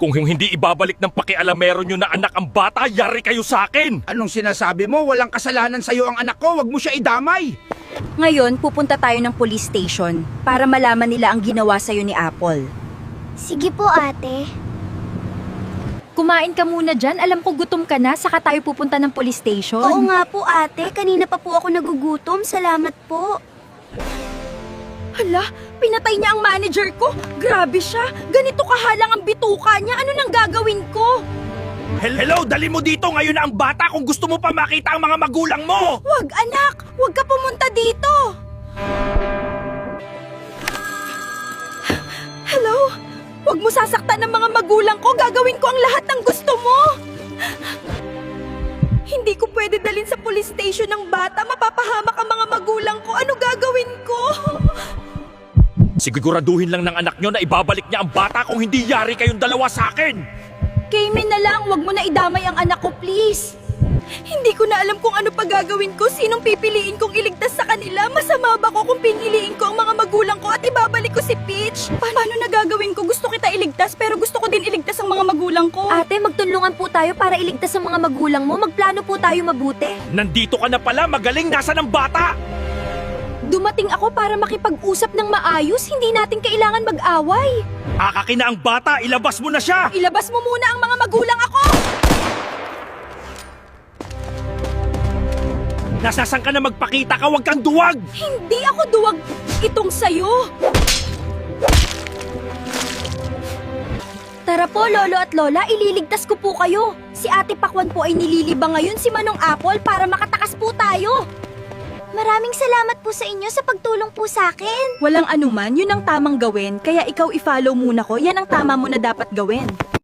Kung hindi ibabalik ng pakialamero nyo na anak ang bata, yari kayo sa akin! Anong sinasabi mo? Walang kasalanan sa'yo ang anak ko. Wag mo siya idamay. Ngayon, pupunta tayo ng police station para malaman nila ang ginawa sa'yo ni Apple. Sige po, ate. Kumain ka muna dyan. Alam ko gutom ka na, saka tayo pupunta ng police station. Oo nga po, ate. Kanina pa po ako nagugutom. Salamat po. Hala, pinatay niya ang manager ko. Grabe siya. Ganito kahalang ang bituka niya. Ano nang gagawin ko? Hello, dali mo dito ngayon na ang bata kung gusto mo pa makita ang mga magulang mo! Wag, anak! Wag ka pumunta dito! Hello? Wag mo sasaktan ng mga magulang ko. Gagawin ko ang lahat ng gusto mo. Hindi ko pwede dalhin sa police station ng bata. Mapapahamak ang mga magulang ko. Ano gagawin ko? Siguraduhin lang ng anak nyo na ibabalik niya ang bata kung hindi yari kayong dalawa sa akin! Kaymin na lang. Wag mo na idamay ang anak ko, please. Hindi ko na alam kung ano pa gagawin ko. Sinong pipiliin kong iligtas sa kanila? Masama ba ko kung piniliin ko ang mga magulang ko at ibabalik ko si Peach? Paano na gagawin ko? Gusto kita iligtas pero gusto ko din iligtas ang mga magulang ko. Ate, magtulungan po tayo para iligtas ang mga magulang mo. Magplano po tayo mabuti. Nandito ka na pala, magaling, nasa ng bata! Dumating ako para makipag-usap ng maayos. Hindi natin kailangan mag-away. Akaki na ang bata, ilabas mo na siya! Ilabas mo muna ang mga magulang ako! Nasasan ka na magpakita ka, huwag kang duwag! Hindi ako duwag itong sayo. Tara po, Lolo at Lola, ililigtas ko po kayo. Si Ate Pakwan po ay nililibang ngayon si Manong Apple para makatakas po tayo. Maraming salamat po sa inyo sa pagtulong po sa akin. Walang anuman, yun ang tamang gawin. Kaya ikaw i-follow muna ko. Yan ang tama mo na dapat gawin.